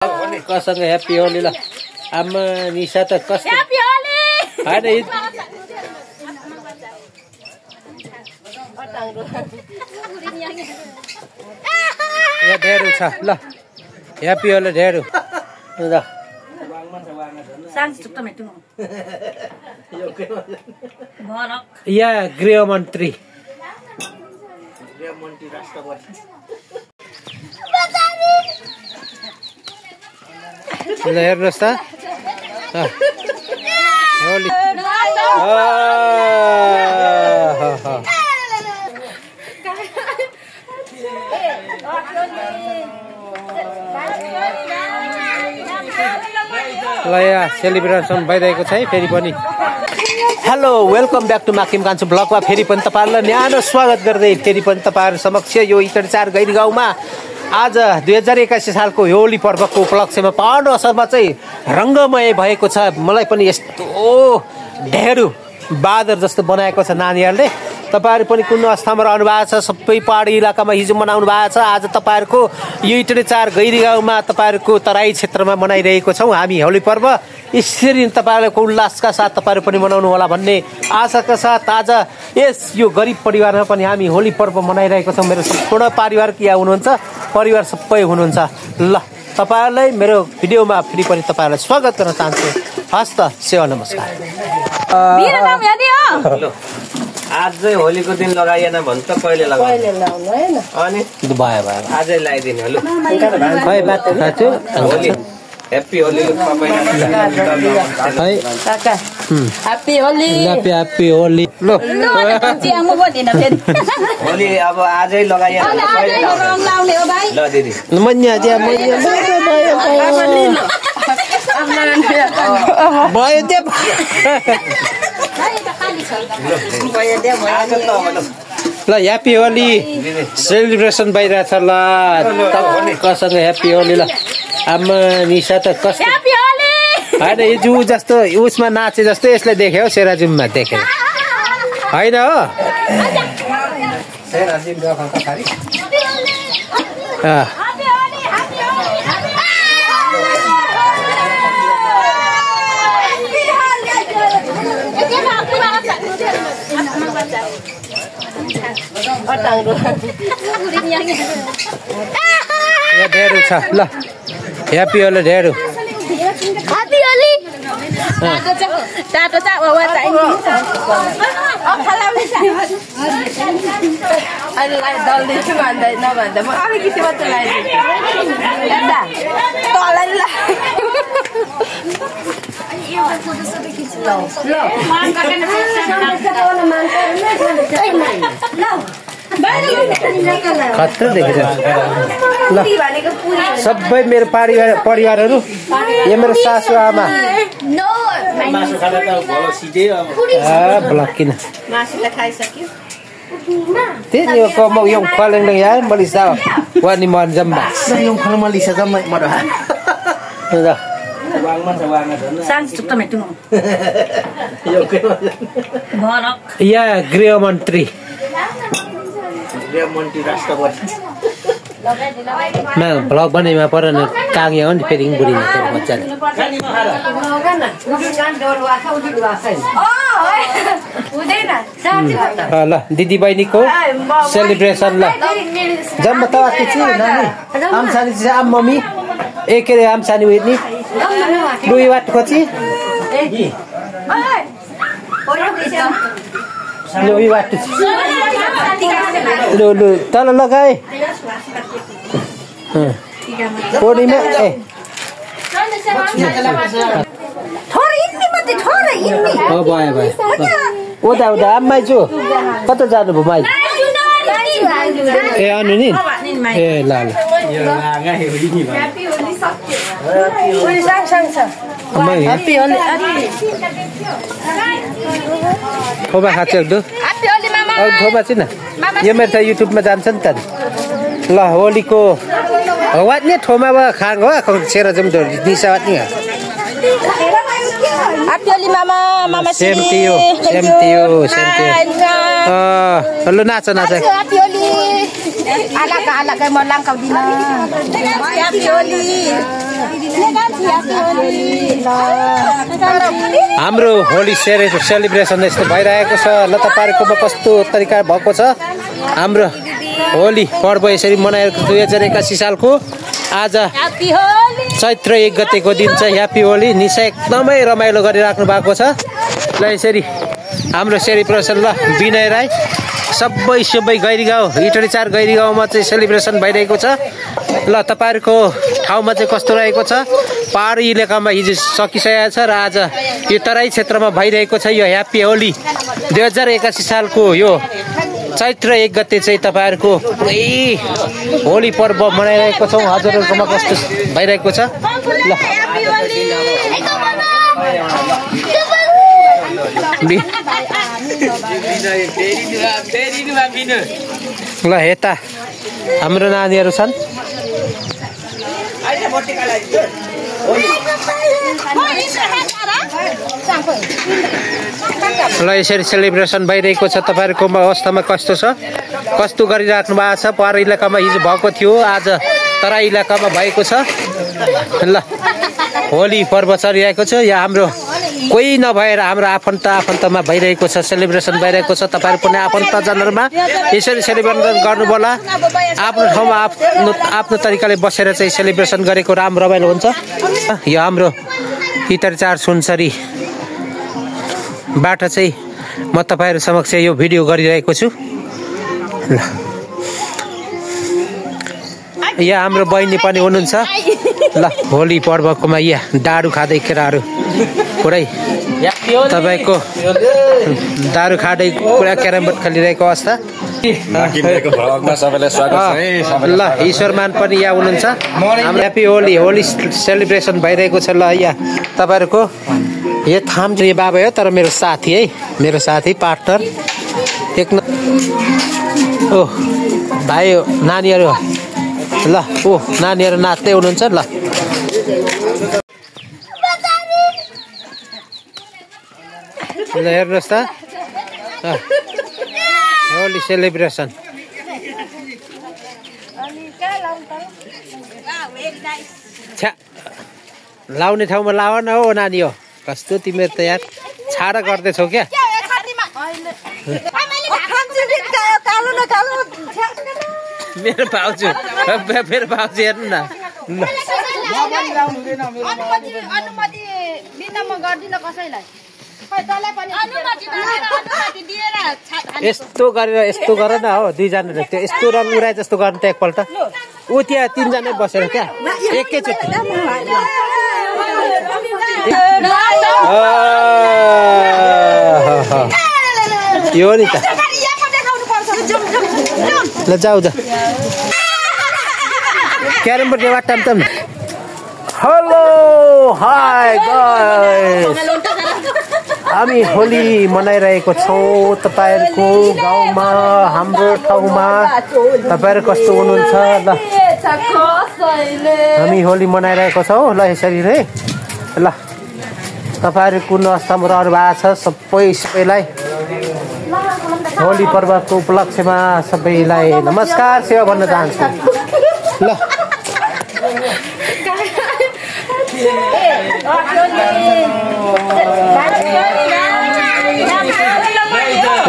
कसँग happy Holi ल आमा निशा त कस्तो ह्याप्पी होली हैन या ढेरु छ ल ह्याप्पी होली ढेरु ल सांस चुक्ता में तुम भारत या गृहमन्त्री राष्ट्रपति ल हेर्नुहोस् त होली ल यहाँ सेलिब्रेसन भइरहेको छ है फेरि पनि हेलो वेलकम ब्याक टु माकिम कान्छु ब्लगमा फेरि पनि तपाईँहरूलाई न्यानो स्वागत गर्दै फेरि पनि तपाईँहरू समक्ष यो इटडी 4 गैरी गाउँमा आज 2081 सालको होली पर्वको उपलक्ष्यमा पहाड असरमा चाहिँ रङ्गमय भएको छ। मलाई पनि यस्तो ढेरु बादर जस्तो बनाएको छ नानीहरूले। तपाईहरु पनि कुन अवस्थामा रहनु भएको छ? सबै पहाडी इलाकामा हिजो मनाउनु भएको छ। आज तपाईहरुको यो इटडी 4 गैरी गाउँमा तपाईहरुको तराई क्षेत्रमा मनाइरहेको छौं हामी होली पर्व। यसरी तपाईहरुको उल्लासका साथ तपाईहरु पनि मनाउनु होला भन्ने आशाका साथ आज यस यो गरिब परिवारमा पनि हामी होली पर्व मनाइरहेको छौं। मेरो सम्पूर्ण परिवार के हुनुहुन्छ? परिवार सबै हुनुहुन्छ। ल तपाईहरुलाई मेरो भिडियोमा फेरि पनि तपाईहरुलाई स्वागत गर्न चाहन्छु। हस्त सेवा नमस्कार। मेरो नाम यादी हो। आज चाहिँ होलीको दिन लगाइएन भन्छ त कहिले लगाउनु? कहिले लाउनु हैन? भयो अनि भयो आजै लगाइदिनु ल। खै बात खाछु होली ह्याप्पी होली है काका ह्याप्पी होली ह्याप्पी होली ल चियामु बोदिन फेरि होली अब आजै लगाइएन कहिले लगाउनु? लाउने हो भाइ ल दिदी मन्या जे भयो दे ल ह्याप्पी होली सेलिब्रेसन भइरहेछ ल कसँग ह्याप्पी होली ल आमा निशा त कस्तो ह्याप्पी होली हैन यो जु जस्तो उसमा नाचे जस्तो यसले देख्यो सेराजुममा देख्यो हैन हो सेराजुम गफ खाली ह्याप्पी होली या ढेरु छ ल ह्याप्पी होली ढेरु ह्याप्पी होली टाटो चा वा चाहिन्छ अखलाउने चाहिन्छ अहिले दल्दै छु भन्दै नभन्दा म अलिकति मात्र लगाइदिन्छु हेर्दा तलाई ल खतरा देखेर ल सबै मेरो परिवारहरू यो मेरो सासु आमा ब्लक किन त्यही यो खलेङ यार मलिसा वानी मन जम्बा yung kalau malisa ka marahan सांस चुक्ता में तुम भारत या गृहमन्त्री राष्ट्रपति मा भ्लग बनाइमा परेन कागे हो नि फेरि बुढीमा बच्चाले ल दिदी बहिनीको सेलिब्रेसन ल जम्मा तवाके छि नानी आमसानी छि आम मम्मी एकेरे आमसानी वेनी दुई वाट खोची लो वी वाट लो लो तल लगाए कोडीमा ए थोरै इन्नी मात्रै थोरै इन्नी हो भयो भयो ओदा ओदा आम्माइ छु कता जानु भयो माइ ए आनु नि ए ल ल ह्याप्पी होली सक्यो ओइ सांग सांग छ ह्याप्पी होली थोबा खान्छ दु ह्याप्पी होली मामा अरु थोबा छिन यो मेरो त युट्युबमा जान्छ नि त ल होलीको वाट ने थोमा वा खाङ हो सेरा जम दिसा वाट नि ह्याप्पी होली मामा मामा सेम टु यु ल नाच नाच happy Holi Alak ka, alak kay mo lang kau din na. Happy Oli. हाम्रो होली सेलिब्रेसन यस्तो भइरहेको छ। ल तपाईँहरूकोमा कस्तो तरिका भएको छ हाम्रो होली पर्व यसरी मनाएको 2081 सालको आज चैत्र 1 गतेको दिन चाहिँ ह्याप्पी होली। निशा एकदमै रमाइलो गरिराख्नु भएको छ। ल यसरी हाम्रो सेलिब्रेसन ल विनय राई सबै गैरीगाउँ इटरी 4 गैरीगाउँमा चाहिँ सेलिब्रेसन भइरहेको छ। ल तपाईँहरूको ठाउँमा चाहिँ कस्तो रहेको छ? पहाडी इलाकामा हिजो सकिसकेको छ र आज यो तराई क्षेत्रमा भइरहेको छ यो ह्याप्पी होली 2081 सालको यो चैत्र 1 गते चाहिँ तपाईँहरूको पुरै होली पर्व मनाइरहेको छौँ। हजुरहरूकोमा कस्तो भइरहेको छ? ल यता हाम्रो नानीहरू छन्। ल यसरी सेलिब्रेसन भइरहेको छ। तपाईँहरूकोमा अवस्थामा कस्तो छ? कस्तो गरिराख्नु भएको छ? पहाडी इलाकामा हिजो भएको थियो, आज तराई इलाकामा भएको छ। ल होली पर्व चलिरहेको छ। यहाँ हाम्रो कोही नभएर हाम्रो आफन्तमा भइरहेको छ, सेलिब्रेसन भइरहेको छ। तपाईँहरू पनि आफन्तजनहरूमा यसरी सेलिब्रेसन गर्नु होला। आफ्नो ठाउँमा आफ्नो तरिकाले बसेर चाहिँ सेलिब्रेसन गरेको रमाइलो हुन्छ। यो हाम्रो इटरी 4 सुनसरी बाट चाहिँ म तपाईँहरू समक्ष यो भिडियो गरिरहेको छु। यहाँ हाम्रो बहिनी पनि हुनुहुन्छ। ल होली पर्वकोमा यहाँ दारू खाँदै केटाहरू पुरै तपाईँको दारू खाँदै पुरा क्यारम बोर्ड खेलिरहेको अवस्था। ल ईश्वरमान पनि यहाँ हुनुहुन्छ। हाम्रो ह्याप्पी होली सेलिब्रेसन भइरहेको छ। ल यहाँ तपाईँहरूको यो थाम चाहिँ बाबा हो, तर मेरो साथी है, मेरो साथी पार्टनर एक ओ भाइ हो, नानीहरू ल ओ नानीहरू नाच्दै हुनुहुन्छ। ल हेर्नुहोस् त होली सेलिब्रेसन। छ्या लाउने ठाउँमा लाव न हो नानी हो। कस्तो तिमीहरू त यार छाडा गर्दैछौ क्या? मेरो भाउजू हेर्नु न। यस्तो गर न हो, दुईजनाले त्यो यस्तो रङ उडाए जस्तो गर्नु त एकपल्ट। ऊ त्यहाँ 3 जना बसेर क्या एकैचोटि। यो नि त ल जाऊ जा क्यारम बोर्ड वाट्टाम त। हेलो हाई गाइस, हामी होली मनाइरहेको छौँ तपाईँहरूको गाउँमा, हाम्रो ठाउँमा। तपाईँहरू कस्तो हुनुहुन्छ? ल हामी होली मनाइरहेको छौँ। ल यसरी नै ल तपाईँहरू कुन अवस्थामा रहनु भएको छ सबैलाई होली पर्वको उपलक्ष्यमा सबैलाई नमस्कार सेवा भन्न चाहन्छु।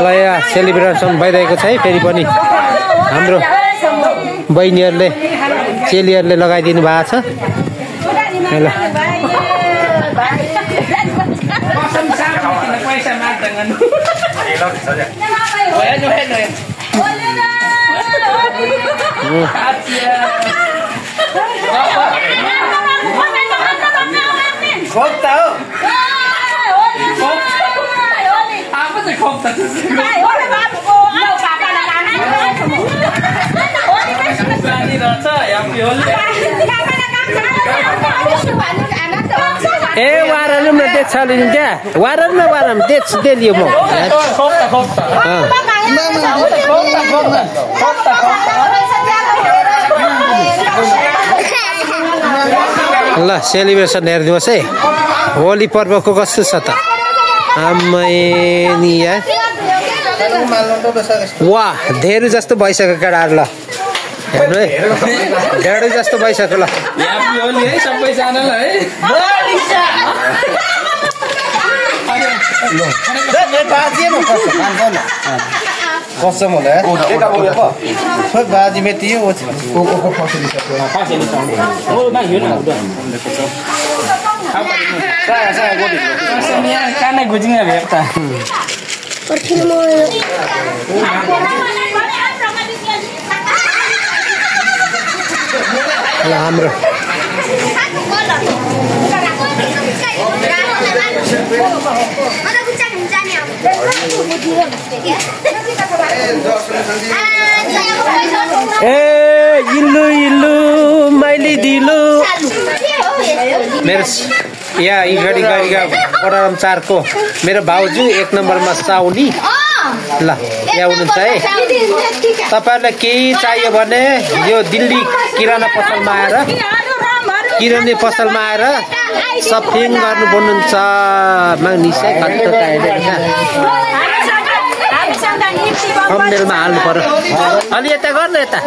ल यहाँ सेलिब्रेसन भइरहेको छ है। फेरि पनि हाम्रो बहिनीहरूले चेलीहरूले लगाइदिनु भएको छ। ल ए वारालुम न देख छलिन क्या वारम न वारम देख देलियो म ल सेलिब्रेसन हेर्नुहोस् है होली पर्वको कस्तो छ त आम्मै वाह धेरै जस्तो भइसक्यो केटाहरु ल हेर्नु है ढेडै जस्तो भइसक्यो ल ह्याप्पी होली है सबैजनालाई है कसम होला बाजी में दिए वो काना गुजिङा भेट्टा हाम्रो ए इल्लु इल्लु माइली दिलु मेरो यहाँ इगडी गएका पराम 4 को मेरो भाउजू 1 नम्बरमा साउनी ल यहाँ हुनुहुन्छ है तपाईहरुलाई केही चाहियो भने यो दिल्ली किराना पसलमा आएर किराना पसलमा आएर सपिङ गर्नु भन्नुहुन्छ माग्निसै खत्त काइदेका कम्मेलमा हाल्नु पर्यो अलि यता गर्नु यता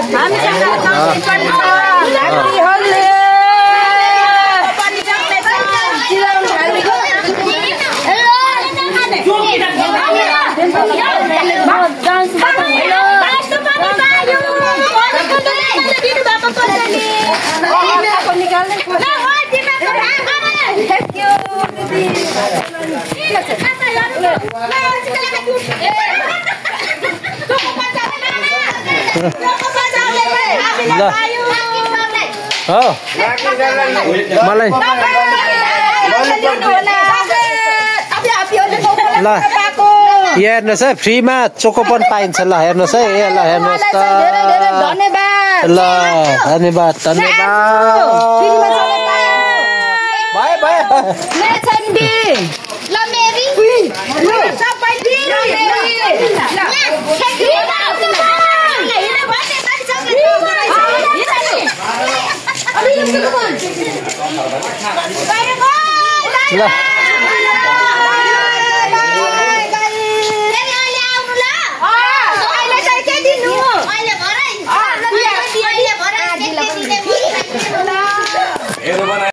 मलाई ल हेर्नुहोस् है फ्रीमा चोकोपन पाइन्छ ल हेर्नुहोस् है ल हेर्नुहोस् त ल धन्यवाद ल